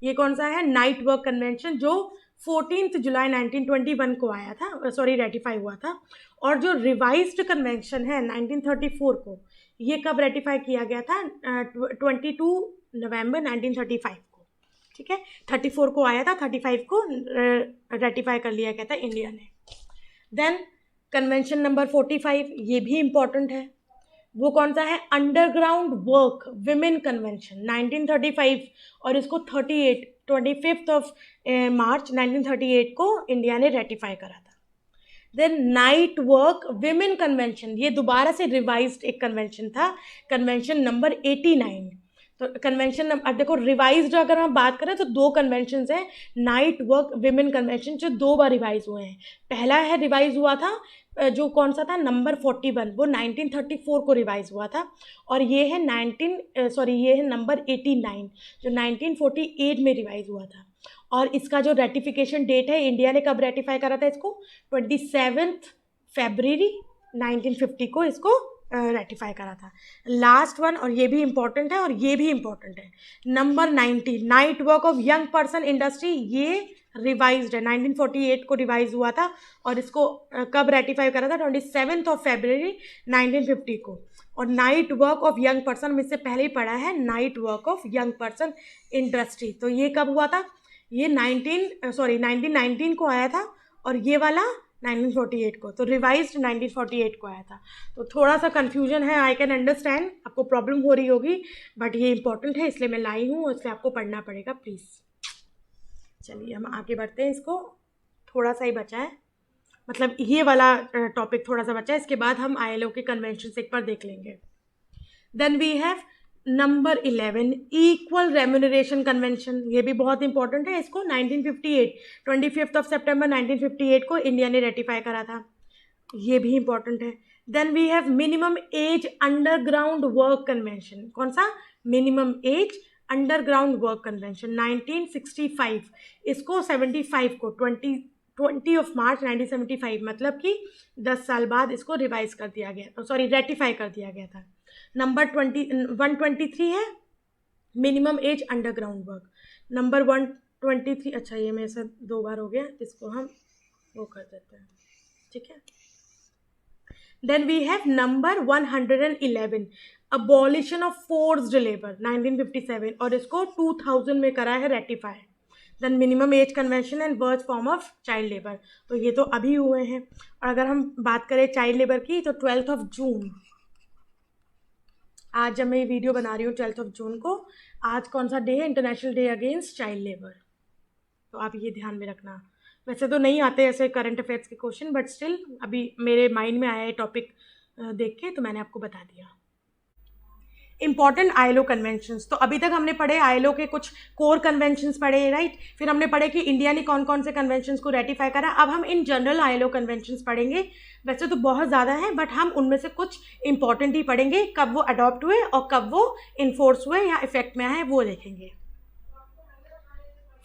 ये कौन सा है? नाइट वर्क कन्वेंशन, जो 14 जुलाई 1921 को आया था, सॉरी रेटिफाई हुआ था। और जो रिवाइज्ड कन्वेंशन है 1934 को, ये कब रेटिफाई किया गया था? 22 नवंबर 1935 को। ठीक है, 34 को आया था, 35 को रेटिफाई कर लिया गया था इंडिया ने। देन कन्वेंशन नंबर 45, ये भी इम्पॉर्टेंट है। वो कौन सा है? अंडरग्राउंड वर्क विमेन कन्वेंशन 1935, और इसको 25 मार्च 1938 को इंडिया ने रेटिफाई करा था। Then night work women convention, ये दोबारा से रिवाइज्ड एक कन्वेंशन था, कन्वेंशन नंबर 89। तो कन्वेंशन अब देखो रिवाइज्ड अगर हम बात करें तो दो कन्वेंशन हैं, नाइट वर्क विमेन कन्वेंशन, जो 2 बार रिवाइज हुए हैं। पहला है रिवाइज हुआ था जो कौन सा था, नंबर 41, वो 1934 को रिवाइज हुआ था, और ये है ये है नंबर 89 जो 1948 में रिवाइज हुआ था। और इसका जो रेटिफिकेशन डेट है, इंडिया ने कब रेटिफाई करा था इसको, 27 फरवरी 1950 को इसको रेटिफाई करा था। लास्ट वन, और ये भी इम्पोर्टेंट है और ये भी इम्पोर्टेंट है, number 90 night work of young person industry, ये रिवाइज्ड है, 1948 को रिवाइज हुआ था, और इसको कब रेटिफाई करा था, 27 फरवरी 1950 को। और night work of young person में से पहले ही पढ़ा है, night work of young person industry, तो ये कब हुआ था, ये 1919 को आया था, और ये वाला 1948 को, तो रिवाइज्ड 1948 को आया था। तो थोड़ा सा कन्फ्यूजन है, आई कैन अंडरस्टैंड, आपको प्रॉब्लम हो रही होगी, बट ये इंपॉर्टेंट है इसलिए मैं लाई हूँ, इसलिए आपको पढ़ना पड़ेगा प्लीज़। चलिए हम आगे बढ़ते हैं, इसको थोड़ा सा ही बचा है, मतलब ये वाला टॉपिक थोड़ा सा बचा है, इसके बाद हम ILO के कन्वेंशन एक बार देख लेंगे। Then we have number 11 equal remuneration convention, ये भी बहुत इंपॉर्टेंट है, इसको 1958 25 सितंबर 1958 को इंडिया ने रेटिफाई करा था, ये भी इंपॉर्टेंट है। Then we have minimum age underground work convention, कौन सा, minimum age underground work convention 1965, इसको 75 को 20 मार्च 1975, मतलब कि 10 साल बाद इसको रिवाइज कर दिया गया, रेटिफाई कर दिया गया था। नंबर 123 है minimum age underground work, number 123, अच्छा ये मेरे से 2 बार हो गया, इसको हम वो कर देते हैं, ठीक है। Then we have number 111 abolition of forced labour 1957, और इसको 2000 में करा है ratify. Then minimum age convention and worst form of child labour, तो ये तो अभी हुए हैं। और अगर हम बात करें चाइल्ड लेबर की, तो 12 जून, आज जब मैं ये वीडियो बना रही हूँ 12 जून को, आज कौन सा डे है, international day against child labour, तो आप ये ध्यान में रखना। वैसे तो नहीं आते ऐसे करंट अफेयर्स के क्वेश्चन, बट स्टिल अभी मेरे माइंड में आया है टॉपिक देख के, तो मैंने आपको बता दिया। इंपॉर्टेंट ILO कन्वेंशंस, तो अभी तक हमने पढ़े ILO के कुछ कोर कन्वेंशंस पढ़े, राइट, फिर हमने पढ़े कि इंडिया ने कौन कौन से कन्वेंशंस को रेटिफाई करा। अब हम इन जनरल ILO कन्वेंशंस पढ़ेंगे, वैसे तो बहुत ज़्यादा हैं, बट हम उनमें से कुछ इंपॉर्टेंट ही पढ़ेंगे, कब वो अडॉप्ट हुए और कब वो इन्फोर्स हुए या इफेक्ट में आए वो देखेंगे।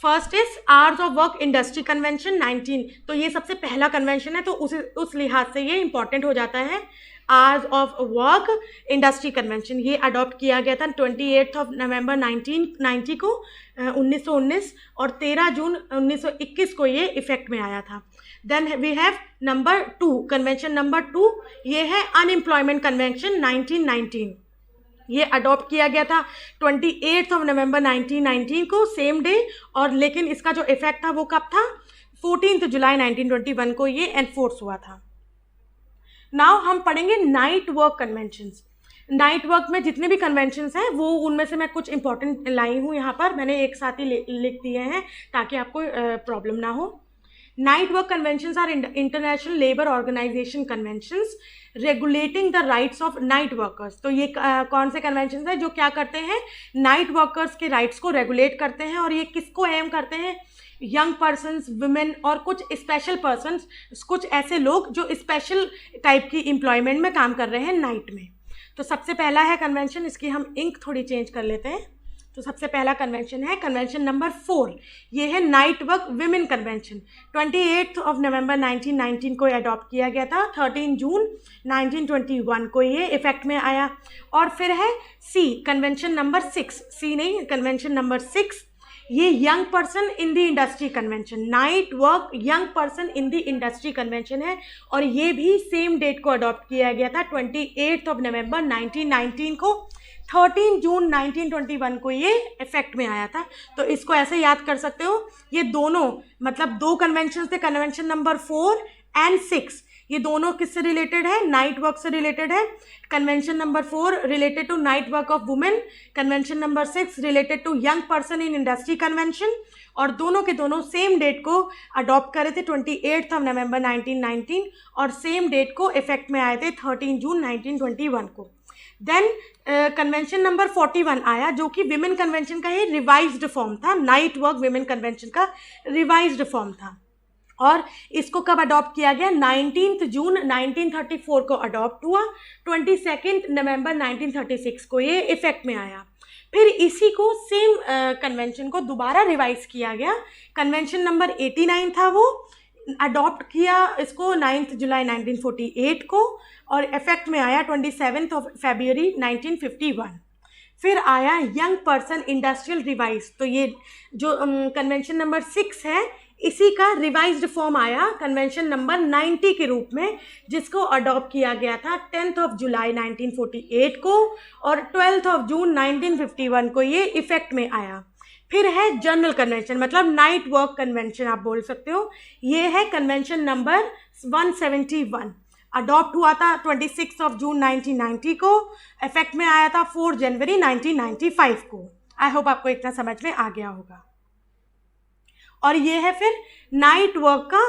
First is ours of work industry convention 19, तो ये सबसे पहला कन्वेंशन है, तो उस लिहाज से ये इंपॉर्टेंट हो जाता है। Hours of work industry convention, ये अडॉप्ट किया गया था 28 नवंबर 1990 को 1919, और 13 जून 1921 को ये इफेक्ट में आया था। Then we have number 2, convention number 2, ये है अनएम्प्लॉयमेंट कन्वेंशन 1919, ये अडॉप्ट किया गया था 28 नवंबर 1919 को, सेम डे, और लेकिन इसका जो इफेक्ट था वो कब था, 14 जुलाई 1921 को ये एनफोर्स हुआ था। नाउ हम पढ़ेंगे night work conventions. Night work में जितने भी कन्वेंशंस हैं वो, उनमें से मैं कुछ इंपॉर्टेंट लाई हूँ यहाँ पर, मैंने एक साथ ही लिख दिए हैं ताकि आपको प्रॉब्लम ना हो। Night work conventions are international labour organisation conventions regulating the rights of night workers, तो ये कौन से कन्वेंशंस हैं जो क्या करते हैं, नाइट वर्कर्स के राइट्स को रेगुलेट करते हैं, और ये किसको एम करते हैं, यंग पर्सन्स, वुमेन और कुछ स्पेशल पर्सन्स, कुछ ऐसे लोग जो स्पेशल टाइप की एम्प्लॉयमेंट में काम कर रहे हैं नाइट में। तो सबसे पहला है कन्वेंशन, इसकी हम इंक थोड़ी चेंज कर लेते हैं। तो सबसे पहला कन्वेंशन है कन्वेंशन नंबर 4, ये है नाइट वर्क विमेन कन्वेंशन, 28 नवंबर 1919 को अडॉप्ट किया गया था, 13 जून 1921 को ये इफेक्ट में आया। और फिर है सी, कन्वेंशन नंबर 6, सी नहीं, कन्वेंशन नंबर 6, ये young person in the industry convention, night work young person in the industry convention है, और ये भी सेम डेट को अडॉप्ट किया गया था 28 नवंबर 1919 को, 13 जून 1921 को ये इफेक्ट में आया था। तो इसको ऐसे याद कर सकते हो, ये दोनों मतलब 2 कन्वेंशन थे, कन्वेंशन नंबर 4 एंड 6, ये दोनों किससे रिलेटेड है? नाइट वर्क से रिलेटेड है। Convention number 4 related to night work of women, convention number 6 related to young person in industry convention, और दोनों के दोनों सेम डेट को अडॉप्ट करे थे 28 नवंबर 1919 और सेम डेट को इफेक्ट में आए थे 13 जून 1921 को। देन कन्वेंशन नंबर 41 आया जो कि विमेन कन्वेंशन का ही रिवाइज्ड फॉर्म था, नाइट वर्क विमेन कन्वेंशन का रिवाइज्ड फॉर्म था, और इसको कब अडॉप्ट किया गया? 19 जून 1934 को अडॉप्ट हुआ, 22 नवंबर 1936 को ये इफेक्ट में आया। फिर इसी को सेम कन्वेंशन को दोबारा रिवाइज किया गया, कन्वेंशन नंबर 89 था, वो अडॉप्ट किया इसको 9 जुलाई 1948 को, और इफेक्ट में आया 27 फरवरी 1951। फिर आया यंग पर्सन इंडस्ट्रियल रिवाइज, तो ये जो कन्वेंशन नंबर 6 है इसी का रिवाइज्ड फॉर्म आया कन्वेंशन नंबर 90 के रूप में, जिसको अडॉप्ट किया गया था 10 जुलाई 1948 को, और 12 जून 1951 को ये इफेक्ट में आया। फिर है जनरल कन्वेंशन, मतलब नाइट वर्क कन्वेंशन आप बोल सकते हो, ये है कन्वेंशन नंबर 171, अडॉप्ट हुआ था 26 जून 1990 को, इफेक्ट में आया था 4 जनवरी 1995 को। आई होप आपको इतना समझ में आ गया होगा। और ये है फिर नाइट वर्क का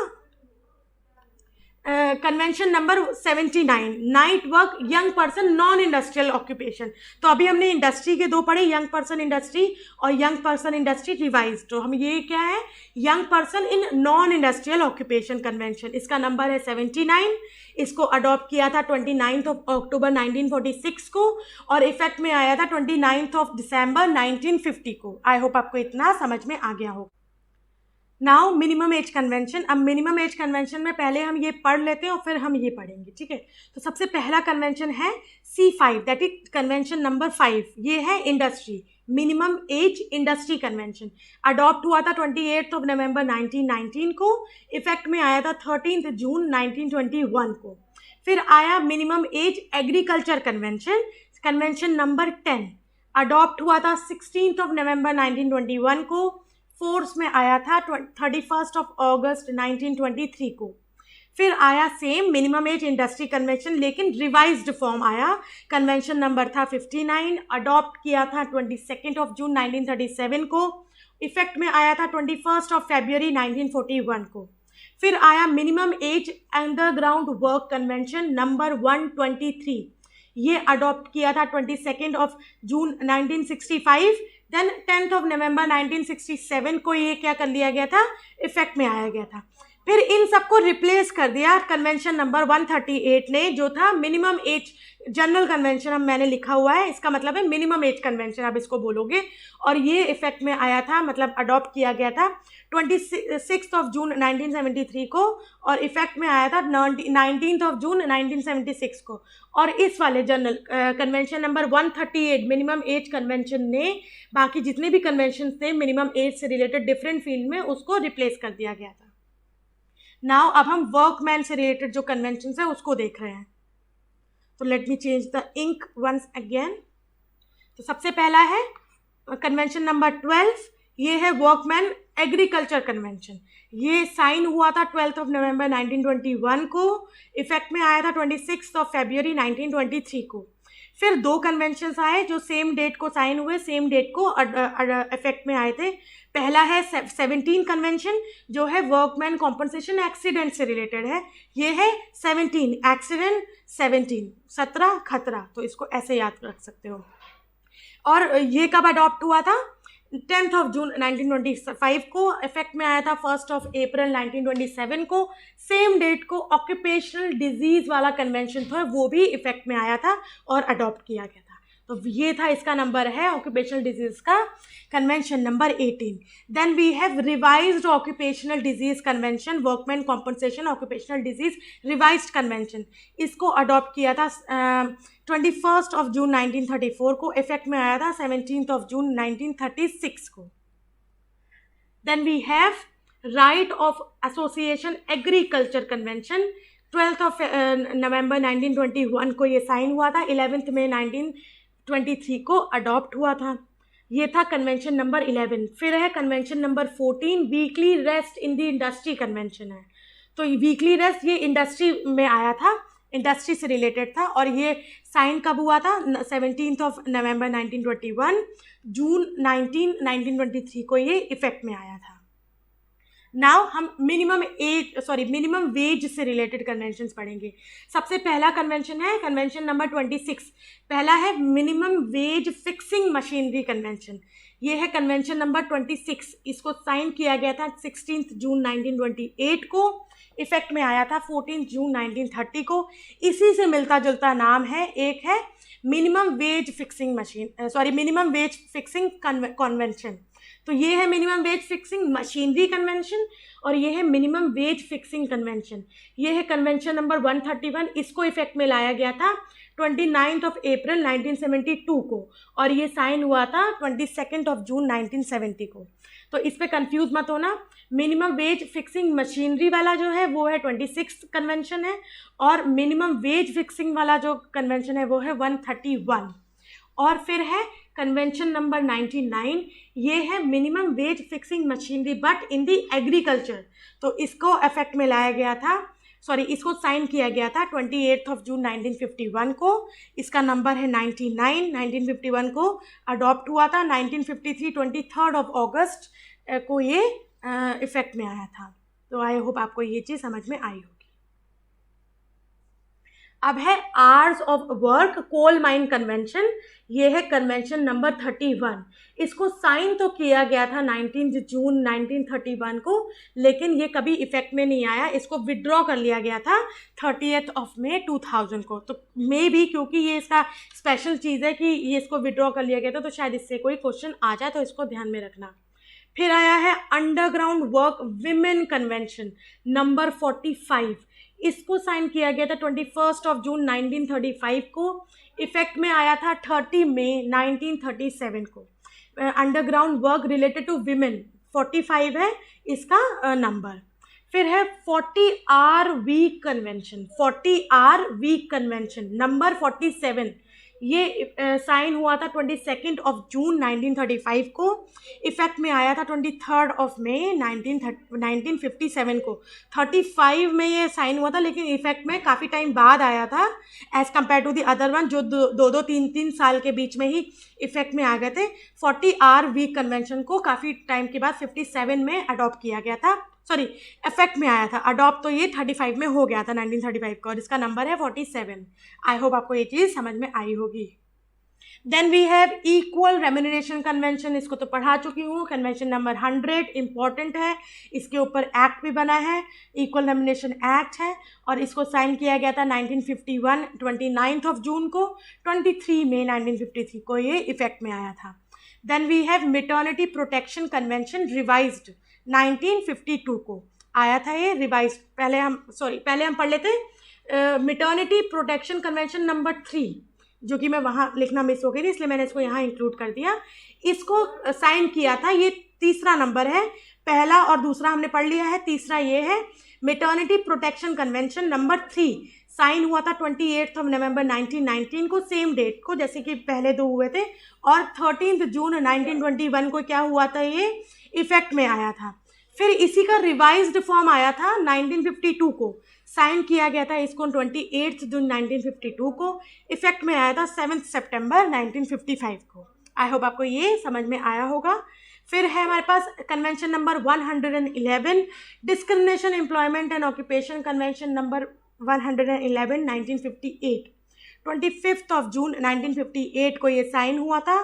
convention number 79, night work young person non industrial occupation. तो अभी हमने इंडस्ट्री के दो पढ़े, यंग पर्सन इंडस्ट्री और यंग पर्सन इंडस्ट्री रिवाइज। तो हम ये क्या है, young person in non industrial occupation convention, इसका नंबर है 79, इसको अडॉप्ट किया था 29 अक्टूबर 1946 को, और इफेक्ट में आया था 29 दिसंबर 1950 को। आई होप आपको इतना समझ में आ गया हो। Now minimum age convention. अब मिनिमम एज कन्वेंशन में पहले हम ये पढ़ लेते हैं और फिर हम ये पढ़ेंगे, ठीक है। तो सबसे पहला कन्वेंशन है C5, that is convention number 5, ये है industry minimum age industry convention, adopt हुआ था 28 नवंबर 1919 को, इफेक्ट में आया था 13 जून 1921 को। फिर आया minimum age agriculture convention, convention number 10, adopt हुआ था 16 नवंबर 1921 को, फोर्स में आया था 31 अगस्त 1923 को। फिर आया same minimum age industry convention, लेकिन रिवाइज्ड फॉर्म आया, कन्वेंशन नंबर था 59, अडॉप्ट किया था 22 जून 1937 को, इफेक्ट में आया था 21 फरवरी 1941 को। फिर आया minimum age underground work convention number 123, ये अडॉप्ट किया था 22 जून 1965। देन 10 नवंबर 1967 को ये क्या कर लिया गया था, इफेक्ट में आया गया था। फिर इन सबको रिप्लेस कर दिया कन्वेंशन नंबर 138 ने, जो था मिनिमम एज जनरल कन्वेंशन, अब मैंने लिखा हुआ है, इसका मतलब है मिनिमम एज कन्वेंशन आप इसको बोलोगे, और ये इफेक्ट में आया था, मतलब अडॉप्ट किया गया था 26 जून 1973 को, और इफेक्ट में आया था 19 जून 1976 को। और इस वाले general convention number 138 minimum age convention ने बाकी जितने भी कन्वेंशन थे मिनिमम एज से रिलेटेड डिफरेंट फील्ड में, उसको रिप्लेस कर दिया गया था। नाउ अब हम वर्कमैन से रिलेटेड जो कन्वेंशन है उसको देख रहे हैं। तो let me change the ink once again. तो सबसे पहला है कन्वेंशन नंबर 12, ये है वर्कमैन एग्रीकल्चर कन्वेंशन, ये साइन हुआ था 12 नवंबर 1921 को, इफेक्ट में आया था 26 फरवरी 1923 को। फिर दो कन्वेंशंस आए जो सेम डेट को साइन हुए, सेम डेट को इफेक्ट में आए थे। पहला है 17 कन्वेंशन, जो है वर्कमैन कॉम्पनसेशन एक्सीडेंट से रिलेटेड है, ये है 17 एक्सीडेंट, 17 खतरा, तो इसको ऐसे याद रख सकते हो। और ये कब अडॉप्ट हुआ था, 10 जून 1925 को, इफेक्ट में आया था 1 अप्रैल 1927 को। सेम डेट को ऑक्यूपेशनल डिजीज वाला कन्वेंशन था, वो भी इफेक्ट में आया था और अडॉप्ट किया गया था। तो ये था, इसका नंबर है ऑक्यूपेशनल डिजीज का convention number 18। Then we have revised occupational disease convention, workman compensation occupational disease revised convention, इसको अडॉप्ट किया था 21 जून 1934 को, इफेक्ट में आया था 17 जून 1936 को। Then we have right of association agriculture convention, 12 नवंबर 1921 को ये साइन हुआ था, 11 मई 1923 को अडॉप्ट हुआ था। ये था कन्वेंशन नंबर 11। फिर है convention number 14, weekly rest in the industry convention है। तो वीकली रेस्ट ये इंडस्ट्री में आया था, इंडस्ट्री से रिलेटेड था, और ये साइन कब हुआ था? 17 नवंबर 1921, जून 1923 को ये इफेक्ट में आया था। नाउ हम मिनिमम वेज से रिलेटेड कन्वेंशंस पढ़ेंगे। सबसे पहला कन्वेंशन है कन्वेंशन नंबर 26। पहला है minimum wage fixing machinery convention. ये है कन्वेंशन नंबर 26। इसको साइन किया गया था 16 जून 1928 को, इफेक्ट में आया था 14 जून 1930 को। इसी से मिलता जुलता नाम है, एक है मिनिमम वेज फिक्सिंग कन्वेंशन। तो ये है minimum wage fixing machinery convention और ये है मिनिमम वेज फिक्सिंग कन्वेंशन। ये है कन्वेंशन नंबर 131। इसको इफेक्ट में लाया गया था 29 अप्रैल 1972 को और ये साइन हुआ था 22 जून 1970 को। तो इस पे कंफ्यूज मत होना। मिनिमम वेज फिक्सिंग मशीनरी वाला जो है वो है 26 कन्वेंशन है और मिनिमम वेज फिक्सिंग वाला जो कन्वेंशन है वो है 131। और फिर है कन्वेंशन नंबर 99। ये है minimum wage fixing machinery but in the agriculture. तो इसको इफेक्ट में लाया गया था, इसको साइन किया गया था 28 जून 1951 को। इसका नंबर है 99। 1951 को अडॉप्ट हुआ था। 1953 23 अगस्त को ये इफेक्ट में आया था। तो आई होप आपको ये चीज़ समझ में आई होगी। अब है hours of work coal mine convention. ये है कन्वेंशन नंबर 31। इसको साइन तो किया गया था 19 जून 1931 को, लेकिन ये कभी इफेक्ट में नहीं आया। इसको विड्रॉ कर लिया गया था 30 मई 2000 को। तो मे बी क्योंकि ये इसका स्पेशल चीज़ है कि ये इसको विड्रॉ कर लिया गया था, तो शायद इससे कोई क्वेश्चन आ जाए, तो इसको ध्यान में रखना। फिर आया है underground work women convention number 45। इसको साइन किया गया था 21 जून 1935 को। इफेक्ट में आया था 30 मई 1937 को। Underground work related to women 45 है इसका नंबर। फिर है 40 hour week convention. 40 hour week convention number 47। ये साइन हुआ था 22 जून 1935 को। इफेक्ट में आया था 23 मई 1957 को। 35 में ये साइन हुआ था, लेकिन इफेक्ट में काफ़ी टाइम बाद आया था as compare to the other one जो 2-3 साल के बीच में ही इफेक्ट में आ गए थे। 40 आवर वीक कन्वेंशन को काफ़ी टाइम के बाद 57 में अडॉप्ट किया गया था, इफेक्ट में आया था। अडॉप्ट तो ये 35 में हो गया था 1935 का, और इसका नंबर है 47। आई होप आपको ये चीज़ समझ में आई होगी। Then we have equal remuneration convention. इसको तो पढ़ा चुकी हूँ। कन्वेंशन नंबर 100 इंपॉर्टेंट है, इसके ऊपर एक्ट भी बना है, इक्वल रेम्यूनरेशन एक्ट है, और इसको साइन किया गया था 1951 29 जून को। 23 मई 1953 को ये इफेक्ट में आया था। Then we have maternity protection convention revised 1952 को आया था ये रिवाइज। पहले हम पढ़ लेते मेटर्निटी प्रोटेक्शन कन्वेंशन नंबर 3, जो कि मैं वहाँ लिखना मिस हो गई थी, इसलिए मैंने इसको यहाँ इंक्लूड कर दिया। इसको साइन किया था, ये तीसरा नंबर है। पहला और दूसरा हमने पढ़ लिया है, तीसरा ये है maternity protection convention number 3। Sign हुआ था 28 नवंबर 1919 को, सेम डेट को जैसे कि पहले दो हुए थे। और 13 जून 1921 को क्या हुआ था, ये इफेक्ट में आया था। फिर इसी का रिवाइज्ड फॉर्म आया था 1952 को। साइन किया गया था इसको 28 जून 1952 को। इफेक्ट में आया था 7 सितंबर 1955 को। आई होप आपको ये समझ में आया होगा। फिर है हमारे पास convention number 111 discrimination employment and occupation convention number 111 1958। 25 June 1958 को ये साइन हुआ था।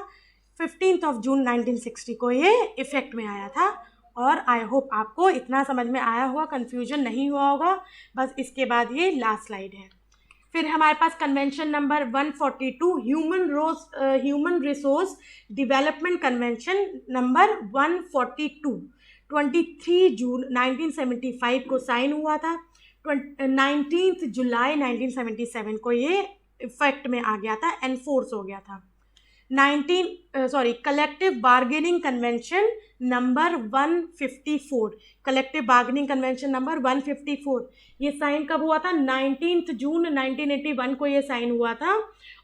15 जून 1960 को ये इफेक्ट में आया था। और आई होप आपको इतना समझ में आया होगा, कन्फ्यूजन नहीं हुआ होगा। बस इसके बाद ये लास्ट स्लाइड है। फिर हमारे पास convention number 142 human resource development convention number 142 23 June 1975 को साइन हुआ था। 19 जुलाई 1977 को ये इफेक्ट में आ गया था, एनफोर्स हो गया था। Collective bargaining convention number 154। Collective bargaining convention number 154 ये साइन कब हुआ था? 19 जून 1981 को ये साइन हुआ था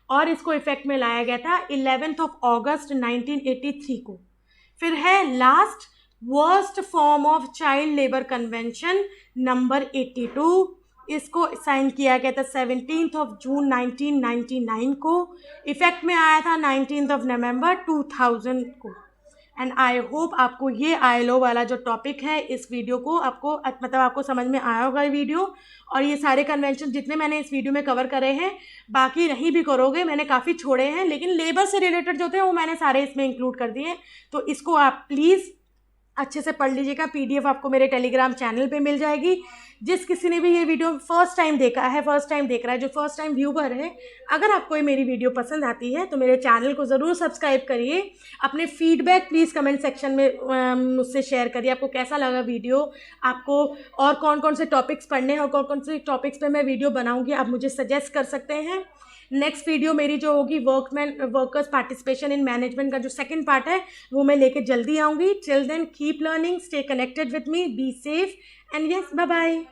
और इसको इफेक्ट में लाया गया था 11 अगस्त 1983 को। फिर है last worst form of child labour convention number 82। इसको साइन किया गया था 17 जून 1999 को। इफेक्ट में आया था 19 नवंबर 2000 को। एंड आई होप आपको ये ILO वाला जो टॉपिक है इस वीडियो को आपको मतलब आपको समझ में आया होगा ये वीडियो। और ये सारे कन्वेंशन जितने मैंने इस वीडियो में कवर करे हैं, बाकी नहीं भी करोगे, मैंने काफ़ी छोड़े हैं, लेकिन लेबर से रिलेटेड जो थे वो मैंने सारे इसमें इंक्लूड कर दिए हैं। तो इसको आप प्लीज़ अच्छे से पढ़ लीजिएगा। PDF आपको मेरे टेलीग्राम चैनल पे मिल जाएगी। जिस किसी ने भी ये वीडियो फर्स्ट टाइम देखा है, फर्स्ट टाइम देख रहा है, जो फर्स्ट टाइम व्यूवर है, अगर आपको ये मेरी वीडियो पसंद आती है तो मेरे चैनल को ज़रूर सब्सक्राइब करिए। अपने फीडबैक प्लीज़ कमेंट सेक्शन में मुझसे शेयर करिए, आपको कैसा लगा वीडियो, आपको और कौन कौन से टॉपिक्स पढ़ने हैं और कौन कौन से टॉपिक्स पे मैं वीडियो बनाऊँगी, आप मुझे सजेस्ट कर सकते हैं। नेक्स्ट वीडियो मेरी जो होगी वर्कर्स पार्टिसिपेशन इन मैनेजमेंट का जो सेकंड पार्ट है वो मैं लेके जल्दी आऊँगी। Till then keep learning, stay connected with me, be safe and yes, bye bye.